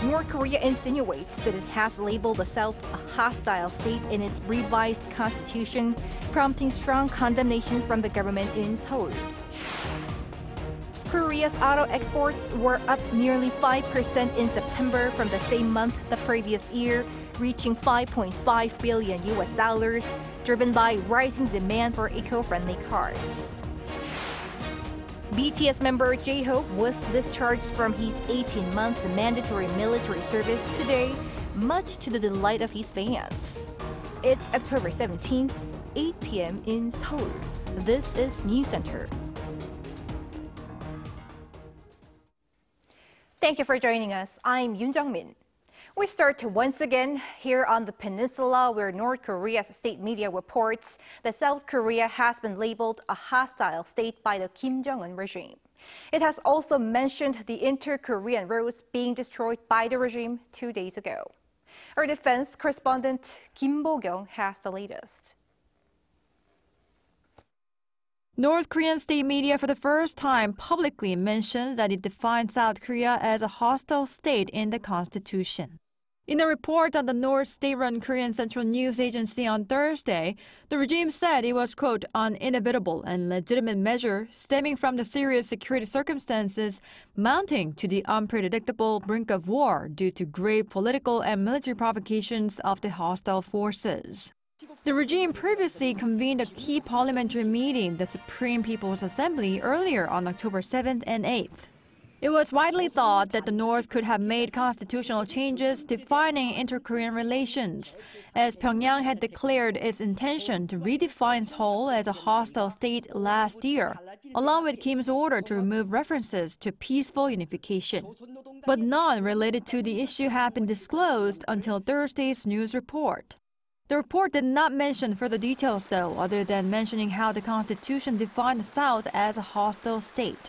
North Korea insinuates that it has labeled the South a hostile state in its revised constitution, prompting strong condemnation from the government in Seoul. Korea's auto exports were up nearly 5% in September from the same month the previous year, reaching $5.5 billion, driven by rising demand for eco-friendly cars. BTS member JHope was discharged from his 18-month mandatory military service today, much to the delight of his fans. It's October 17th, 8 p.m. in Seoul. This is Newscenter. Thank you for joining us. I'm Yoon Jung-min. We start once again here on the peninsula, where North Korea's state media reports that South Korea has been labeled a hostile state by the Kim Jong-un regime. It has also mentioned the inter-Korean roads being destroyed by the regime 2 days ago. Our defense correspondent Kim Bo-kyung has the latest. North Korean state media for the first time publicly mentioned that it defined South Korea as a hostile state in the constitution. In a report on the North state-run Korean Central News Agency on Thursday, the regime said it was, quote, an inevitable and legitimate measure stemming from the serious security circumstances mounting to the unpredictable brink of war due to grave political and military provocations of the hostile forces. The regime previously convened a key parliamentary meeting, the Supreme People's Assembly, earlier on October 7th and 8th. It was widely thought that the North could have made constitutional changes defining inter-Korean relations, as Pyongyang had declared its intention to redefine Seoul as a hostile state last year, along with Kim's order to remove references to peaceful unification. But none related to the issue had been disclosed until Thursday's news report. The report did not mention further details, though, other than mentioning how the constitution defined the South as a hostile state.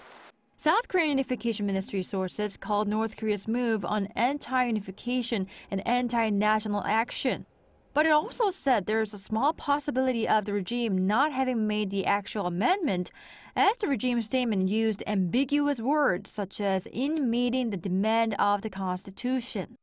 South Korean Unification Ministry sources called North Korea's move an anti-unification and anti-national action. But it also said there is a small possibility of the regime not having made the actual amendment, as the regime statement used ambiguous words such as in meeting the demand of the constitution.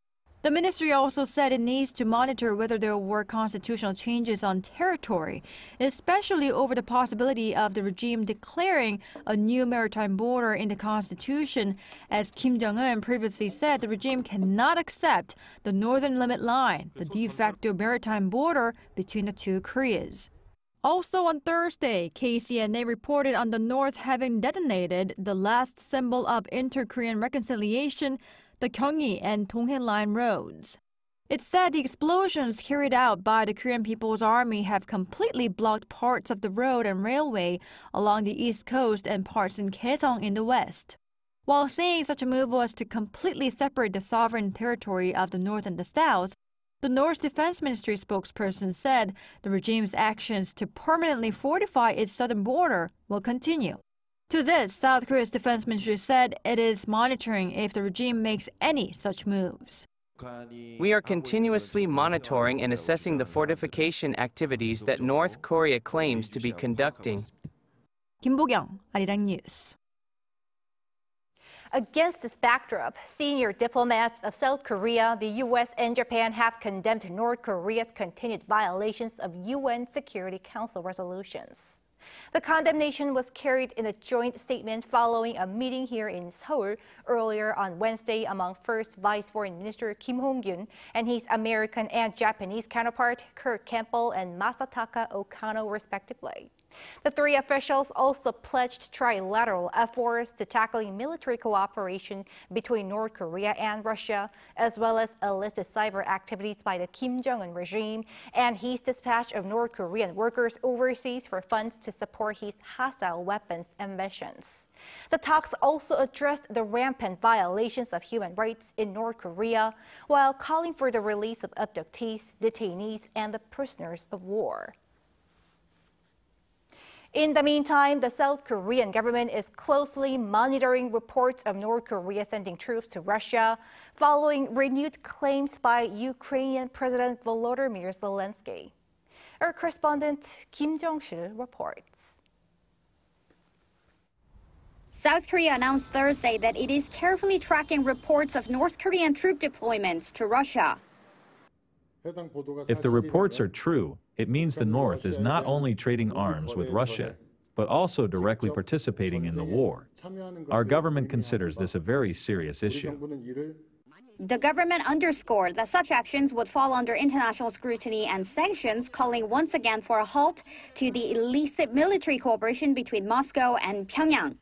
The ministry also said it needs to monitor whether there were constitutional changes on territory, especially over the possibility of the regime declaring a new maritime border in the constitution, as Kim Jong-un previously said the regime cannot accept the northern limit line, the de facto maritime border between the two Koreas. Also on Thursday, KCNA reported on the North having detonated the last symbol of inter-Korean reconciliation, the Gyeonggi and Donghae Line roads. It said the explosions carried out by the Korean People's Army have completely blocked parts of the road and railway along the east coast and parts in Kaesong in the west. While saying such a move was to completely separate the sovereign territory of the North and the South, the North's Defense Ministry spokesperson said the regime's actions to permanently fortify its southern border will continue. To this, South Korea's Defense Ministry said it is monitoring if the regime makes any such moves. We are continuously monitoring and assessing the fortification activities that North Korea claims to be conducting. Kim Bo-kyung, Arirang News. Against this backdrop, senior diplomats of South Korea, the U.S. and Japan have condemned North Korea's continued violations of UN Security Council resolutions. The condemnation was carried in a joint statement following a meeting here in Seoul earlier on Wednesday among First Vice Foreign Minister Kim Hong-kyun and his American and Japanese counterpart Kurt Campbell and Masataka Okano, respectively. The three officials also pledged trilateral efforts to tackling military cooperation between North Korea and Russia, as well as illicit cyber activities by the Kim Jong-un regime and his dispatch of North Korean workers overseas for funds to support his hostile weapons ambitions. The talks also addressed the rampant violations of human rights in North Korea, while calling for the release of abductees, detainees, and the prisoners of war. In the meantime, the South Korean government is closely monitoring reports of North Korea sending troops to Russia, following renewed claims by Ukrainian President Volodymyr Zelenskyy. Our correspondent Kim Jong-sil reports. South Korea announced Thursday that it is carefully tracking reports of North Korean troop deployments to Russia. If the reports are true, it means the North is not only trading arms with Russia, but also directly participating in the war. Our government considers this a very serious issue. The government underscored that such actions would fall under international scrutiny and sanctions, calling once again for a halt to the illicit military cooperation between Moscow and Pyongyang.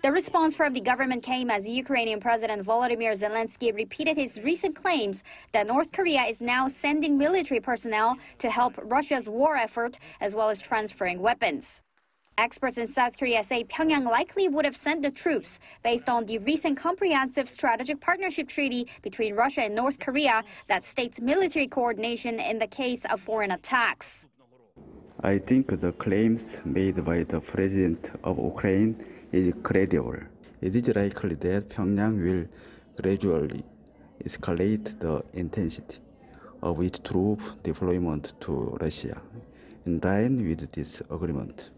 The response from the government came as Ukrainian President Volodymyr Zelenskyy repeated his recent claims that North Korea is now sending military personnel to help Russia's war effort, as well as transferring weapons. Experts in South Korea say Pyongyang likely would have sent the troops based on the recent comprehensive strategic partnership treaty between Russia and North Korea that states military coordination in the case of foreign attacks. I think the claims made by the president of Ukraine is credible. It is likely that Pyongyang will gradually escalate the intensity of its troop deployment to Russia, in line with this agreement.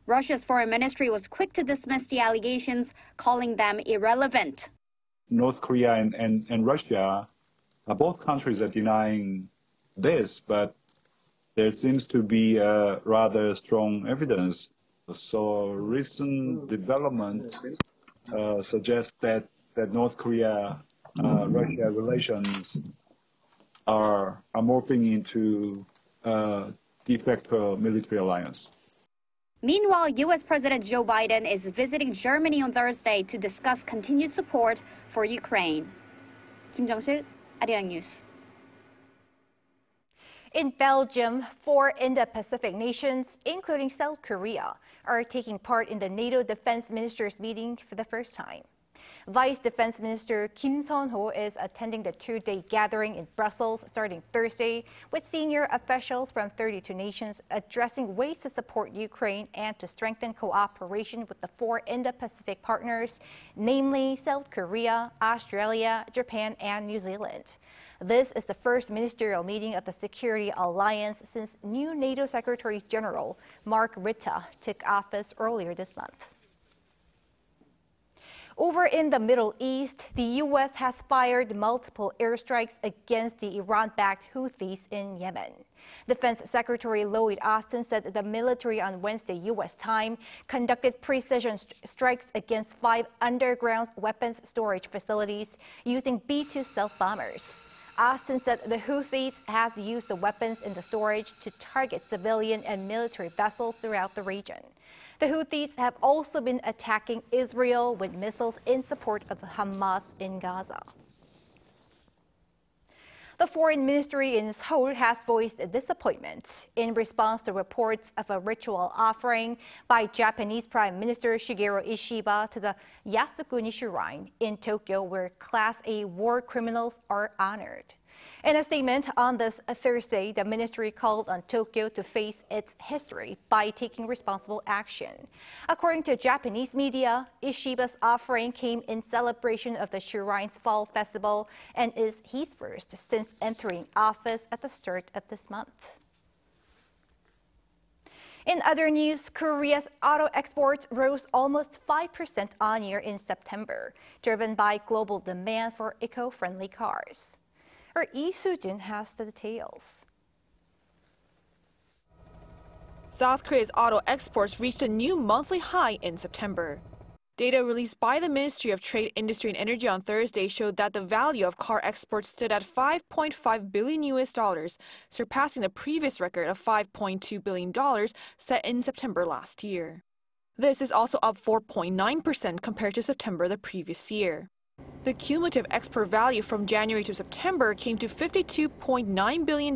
Russia's foreign ministry was quick to dismiss the allegations, calling them irrelevant. North Korea and Russia, both countries are denying this, but there seems to be rather strong evidence. So recent development suggests that North Korea-Russia relations are morphing into de facto military alliance. Meanwhile, U.S. President Joe Biden is visiting Germany on Thursday to discuss continued support for Ukraine. Kim Jong-sil, Arirang News. In Belgium, 4 Indo-Pacific nations, including South Korea, are taking part in the NATO Defense Ministers meeting for the first time. Vice Defense Minister Kim Sun-ho is attending the 2-day gathering in Brussels starting Thursday, with senior officials from 32 nations addressing ways to support Ukraine and to strengthen cooperation with the 4 Indo-Pacific partners, namely South Korea, Australia, Japan, and New Zealand. This is the first ministerial meeting of the Security Alliance since new NATO Secretary General Mark Rutte took office earlier this month. Over in the Middle East, the U.S. has fired multiple airstrikes against the Iran-backed Houthis in Yemen. Defense Secretary Lloyd Austin said the military on Wednesday U.S. time conducted precision strikes against 5 underground weapons storage facilities using B-2 stealth bombers. Austin said the Houthis have used the weapons in the storage to target civilian and military vessels throughout the region. The Houthis have also been attacking Israel with missiles in support of Hamas in Gaza. The Foreign Ministry in Seoul has voiced disappointment in response to reports of a ritual offering by Japanese Prime Minister Shigeru Ishiba to the Yasukuni Shrine in Tokyo, where Class A war criminals are honored. In a statement on this Thursday, the ministry called on Tokyo to face its history by taking responsible action. According to Japanese media, Ishiba's offering came in celebration of the Shrine's Fall Festival and is his first since entering office at the start of this month. In other news, Korea's auto exports rose almost 5% on-year in September, driven by global demand for eco-friendly cars. Our Lee Soo-jin has the details. South Korea's auto exports reached a new monthly high in September. Data released by the Ministry of Trade, Industry and Energy on Thursday showed that the value of car exports stood at $5.5 billion, surpassing the previous record of $5.2 billion set in September last year. This is also up 4.9% compared to September the previous year. The cumulative export value from January to September came to $52.9 billion,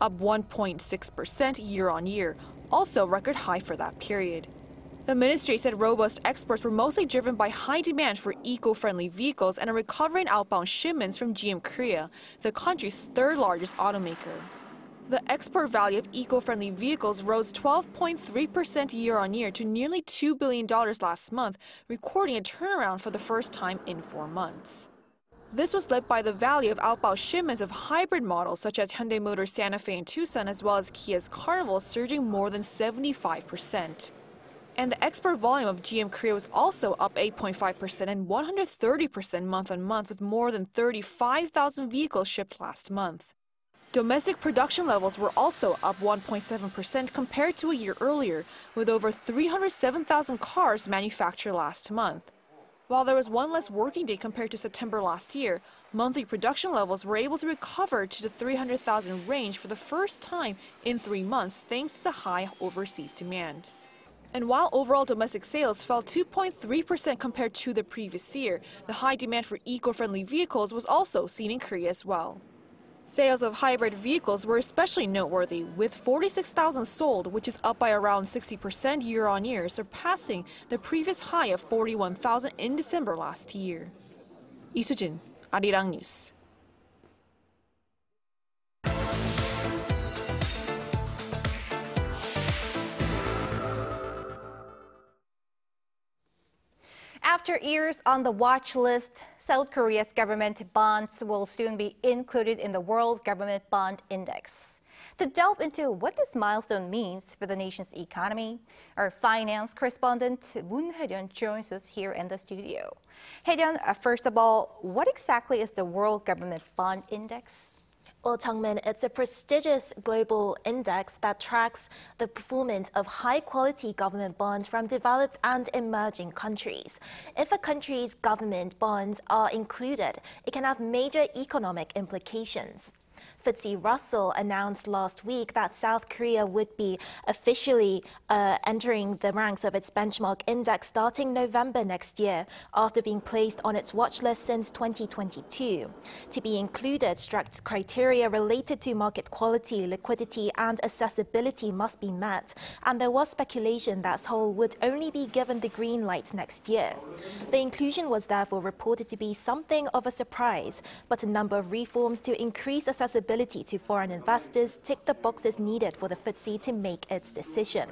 up 1.6% year-on-year, also record high for that period. The ministry said robust exports were mostly driven by high demand for eco-friendly vehicles and a recovery in outbound shipments from GM Korea, the country's third-largest automaker. The export value of eco-friendly vehicles rose 12.3% year-on-year to nearly $2 billion last month, recording a turnaround for the first time in 4 months. This was led by the value of outbound shipments of hybrid models such as Hyundai Motor Santa Fe and Tucson, as well as Kia's Carnival, surging more than 75%. And the export volume of GM Korea was also up 8.5% and 130% month-on-month, with more than 35,000 vehicles shipped last month. Domestic production levels were also up 1.7% compared to a year earlier, with over 307,000 cars manufactured last month. While there was one less working day compared to September last year, monthly production levels were able to recover to the 300,000 range for the first time in 3 months thanks to the high overseas demand. And while overall domestic sales fell 2.3% compared to the previous year, the high demand for eco-friendly vehicles was also seen in Korea as well. Sales of hybrid vehicles were especially noteworthy, with 46,000 sold, which is up by around 60% year-on-year, surpassing the previous high of 41,000 in December last year. 이수진, Arirang News. After years on the watch list, South Korea's government bonds will soon be included in the World Government Bond Index. To delve into what this milestone means for the nation's economy, our finance correspondent Moon Hae-ryun joins us here in the studio. Hae-ryun, first of all, what exactly is the World Government Bond Index? Well, Changmin, it's a prestigious global index that tracks the performance of high-quality government bonds from developed and emerging countries. If a country's government bonds are included, it can have major economic implications. FTSE Russell announced last week that South Korea would be officially entering the ranks of its benchmark index starting November next year, after being placed on its watch list since 2022. To be included, strict criteria related to market quality, liquidity, and accessibility must be met, and there was speculation that Seoul would only be given the green light next year. The inclusion was therefore reported to be something of a surprise, but a number of reforms to increase accessibility to foreign investors tick the boxes needed for the FTSE to make its decision.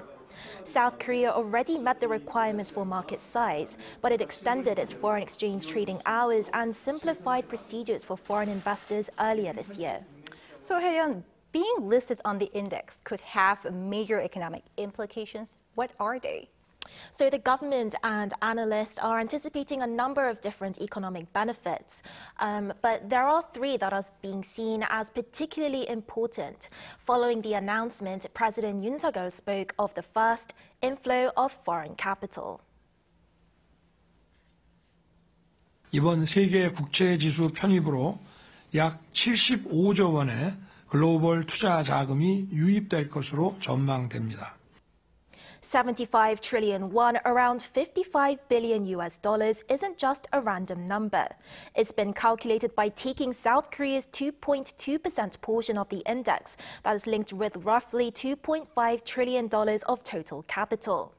South Korea already met the requirements for market size, but it extended its foreign exchange trading hours and simplified procedures for foreign investors earlier this year. So, Hae-ryun, being listed on the index could have major economic implications. What are they? So the government and analysts are anticipating a number of different economic benefits, but there are 3 that are being seen as particularly important. Following the announcement, President Yoon Suk-yeol spoke of the first, inflow of foreign capital. 이번 세계 국채 지수 편입으로 약 75조 원의 글로벌 투자 자금이 유입될 것으로 전망됩니다. 75 trillion won, around $55 billion isn't just a random number. It's been calculated by taking South Korea's 2.2% portion of the index that is linked with roughly $2.5 trillion of total capital.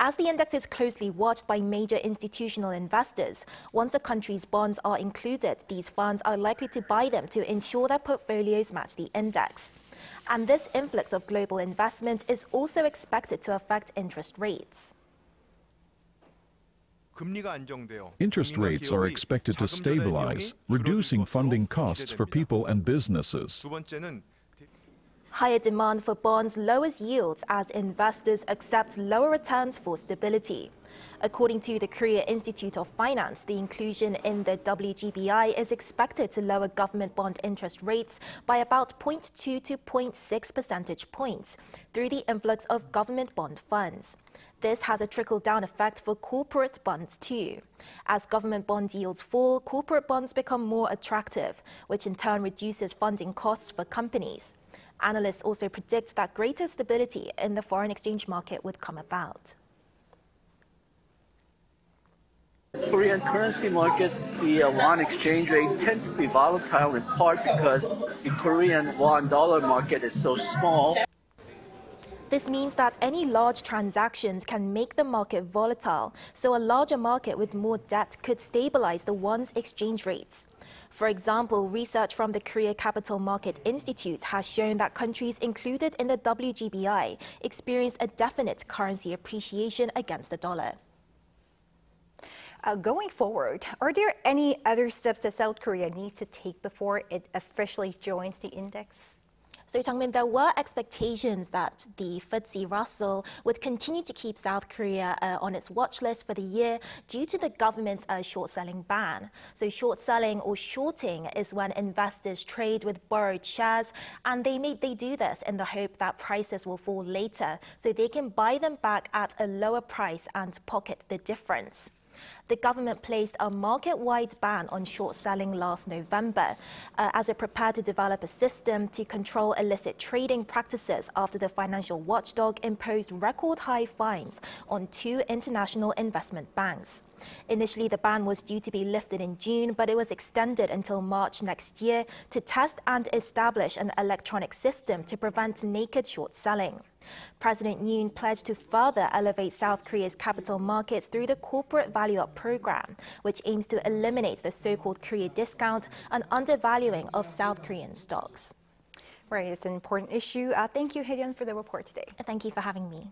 As the index is closely watched by major institutional investors, once a country's bonds are included, these funds are likely to buy them to ensure their portfolios match the index. And this influx of global investment is also expected to affect interest rates. Interest rates are expected to stabilize, reducing funding costs for people and businesses. Higher demand for bonds lowers yields as investors accept lower returns for stability. According to the Korea Institute of Finance, the inclusion in the WGBI is expected to lower government bond interest rates by about 0.2 to 0.6 percentage points through the influx of government bond funds. This has a trickle-down effect for corporate bonds too. As government bond yields fall, corporate bonds become more attractive, which in turn reduces funding costs for companies. Analysts also predict that greater stability in the foreign exchange market would come about. Korean currency markets, the won exchange rate tend to be volatile in part because the Korean won-dollar market is so small. This means that any large transactions can make the market volatile, so a larger market with more debt could stabilize the won's exchange rates. For example, research from the Korea Capital Market Institute has shown that countries included in the WGBI experience a definite currency appreciation against the dollar. Going forward, are there any other steps that South Korea needs to take before it officially joins the index? So, Changmin, there were expectations that the FTSE Russell would continue to keep South Korea on its watch list for the year due to the government's short-selling ban. So, short-selling or shorting is when investors trade with borrowed shares, and they do this in the hope that prices will fall later, so they can buy them back at a lower price and pocket the difference. The government placed a market-wide ban on short-selling last November as it prepared to develop a system to control illicit trading practices after the financial watchdog imposed record-high fines on 2 international investment banks. Initially, the ban was due to be lifted in June, but it was extended until March next year to test and establish an electronic system to prevent naked short-selling. President Yoon pledged to further elevate South Korea's capital markets through the Corporate Value-Up program, which aims to eliminate the so-called Korea discount and undervaluing of South Korean stocks. Right, it's an important issue. Thank you, Hae-ryun, for the report today. Thank you for having me.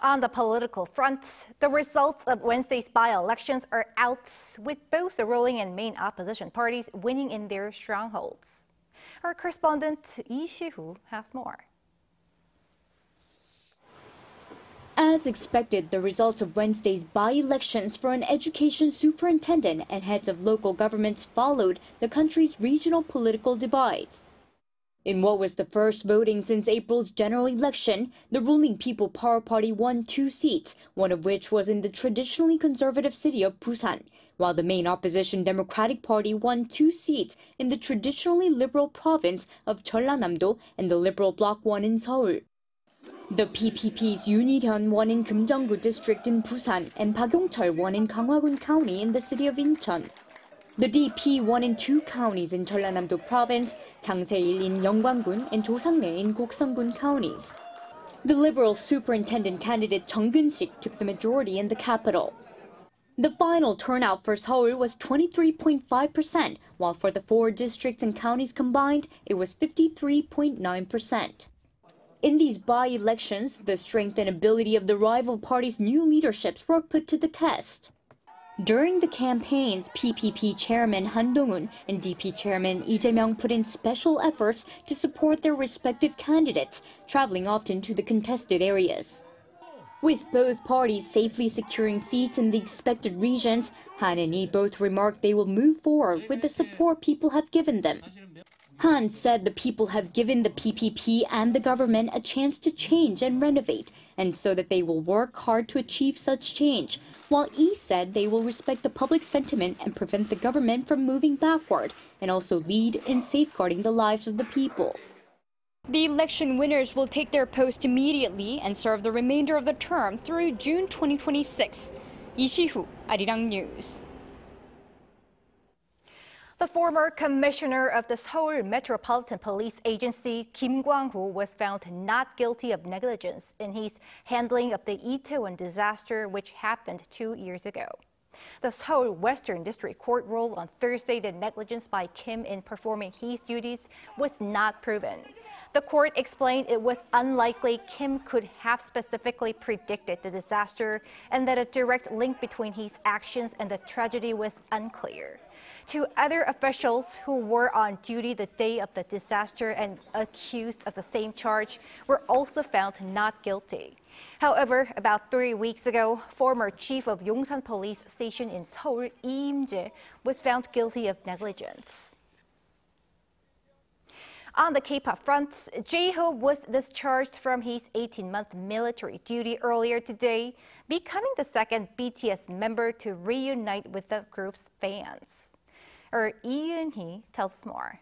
On the political front, the results of Wednesday's by-elections are out, with both the ruling and main opposition parties winning in their strongholds. Our correspondent Lee Si-hoo has more. As expected, the results of Wednesday's by-elections for an education superintendent and heads of local governments followed the country's regional political divides. In what was the first voting since April's general election, the ruling People Power Party won 2 seats, one of which was in the traditionally conservative city of Busan, while the main opposition Democratic Party won 2 seats in the traditionally liberal province of Jeollanam-do and the Liberal Bloc won in Seoul. The PPP's Yoon Il-hyun won in Kimjeong-gu district in Busan and Park Yong-chol won in Gangwon County in the city of Incheon. The DP won in 2 counties in Jeollanam-do province, Jangse-il in Yeonggwang-gun and Joseong-rae in Gokseong-gun counties. The Liberal superintendent candidate Chung Kyun-sik took the majority in the capital. The final turnout for Seoul was 23.5%, while for the 4 districts and counties combined, it was 53.9%. In these by-elections, the strength and ability of the rival parties' new leaderships were put to the test. During the campaigns, PPP chairman Han Dong-un and DP chairman Lee Jae-myung put in special efforts to support their respective candidates, traveling often to the contested areas. With both parties safely securing seats in the expected regions, Han and Lee both remarked they will move forward with the support people have given them. Han said the people have given the PPP and the government a chance to change and renovate, and so that they will work hard to achieve such change, while Lee said they will respect the public sentiment and prevent the government from moving backward, and also lead in safeguarding the lives of the people. The election winners will take their post immediately and serve the remainder of the term through June 2026. Lee Si-hoo, Arirang News. The former commissioner of the Seoul Metropolitan Police Agency, Kim Kwang-ho, was found not guilty of negligence in his handling of the Itaewon disaster, which happened 2 years ago. The Seoul Western District Court ruled on Thursday that negligence by Kim in performing his duties was not proven. The court explained it was unlikely Kim could have specifically predicted the disaster and that a direct link between his actions and the tragedy was unclear. 2 other officials who were on duty the day of the disaster and accused of the same charge were also found not guilty. However, about 3 weeks ago, former chief of Yongsan Police Station in Seoul, Lee Im-jae, was found guilty of negligence. On the K-pop front, JHope was discharged from his 18-month military duty earlier today, becoming the second BTS member to reunite with the group's fans. Our Lee Eun-hee tells us more.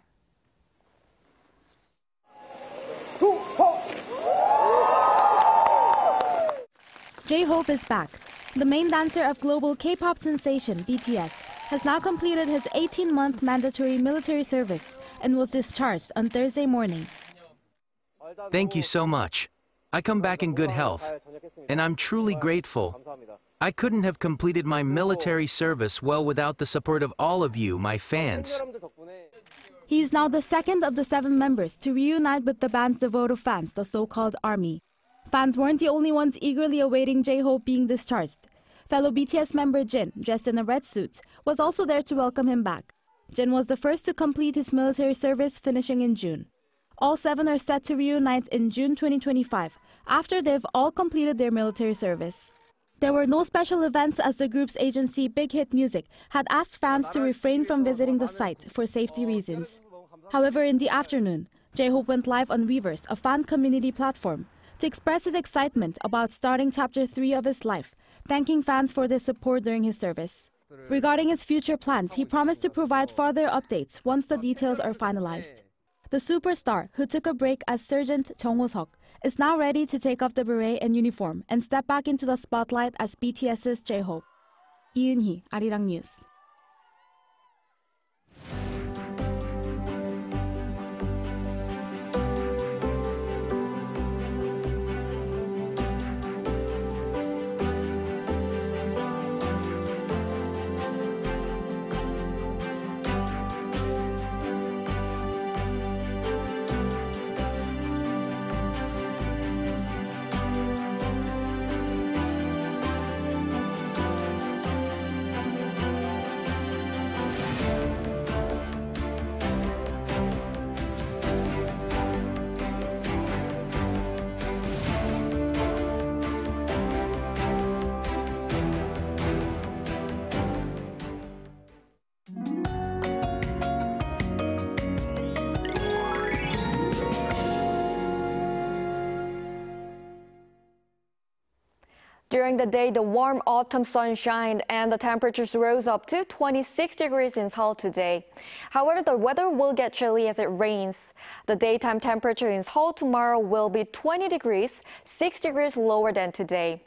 JHope is back. The main dancer of global K-pop sensation BTS has now completed his 18-month mandatory military service and was discharged on Thursday morning. Thank you so much. I come back in good health, and I'm truly grateful. I couldn't have completed my military service well without the support of all of you, my fans. He is now the second of the 7 members to reunite with the band's devoted fans, the so-called ARMY. Fans weren't the only ones eagerly awaiting JHope being discharged. Fellow BTS member Jin, dressed in a red suit, was also there to welcome him back. Jin was the first to complete his military service, finishing in June. All 7 are set to reunite in June 2025, after they've all completed their military service. There were no special events as the group's agency Big Hit Music had asked fans to refrain from visiting the site for safety reasons. However, in the afternoon, JHope went live on Weverse, a fan community platform, to express his excitement about starting Chapter 3 of his life, thanking fans for their support during his service. Regarding his future plans, he promised to provide further updates once the details are finalized. The superstar, who took a break as Sergeant Jung Ho-seok, is now ready to take off the beret and uniform and step back into the spotlight as BTS's JHope. Lee Eun-hee, Arirang News. During the day, the warm autumn sun shined and the temperatures rose up to 26 degrees in Seoul today. However, the weather will get chilly as it rains. The daytime temperature in Seoul tomorrow will be 20 degrees, 6 degrees lower than today.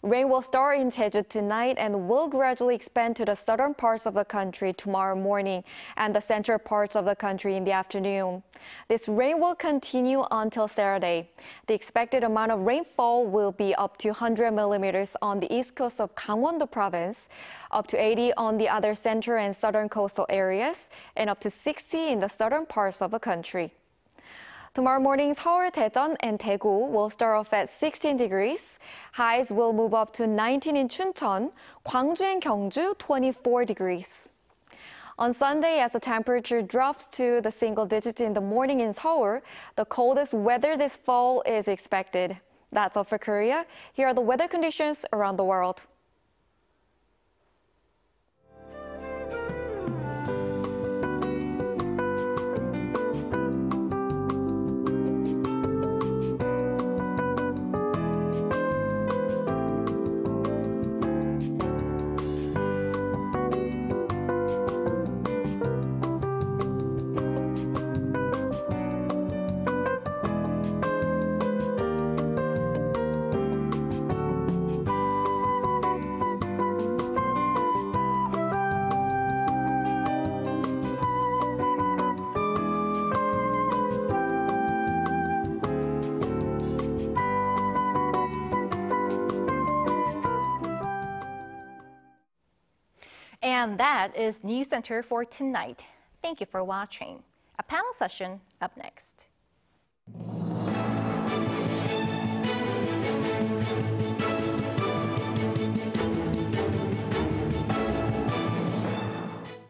Rain will start in Jeju tonight and will gradually expand to the southern parts of the country tomorrow morning and the central parts of the country in the afternoon. This rain will continue until Saturday. The expected amount of rainfall will be up to 100 millimeters on the east coast of Gangwon-do province, up to 80 on the other central and southern coastal areas, and up to 60 in the southern parts of the country. Tomorrow morning, Seoul, Daejeon, and Daegu will start off at 16 degrees. Highs will move up to 19 in Chuncheon, Gwangju and Gyeongju 24 degrees. On Sunday, as the temperature drops to the single digits in the morning in Seoul, the coldest weather this fall is expected. That's all for Korea. Here are the weather conditions around the world. And that is Newscenter for tonight. Thank you for watching. A panel session up next.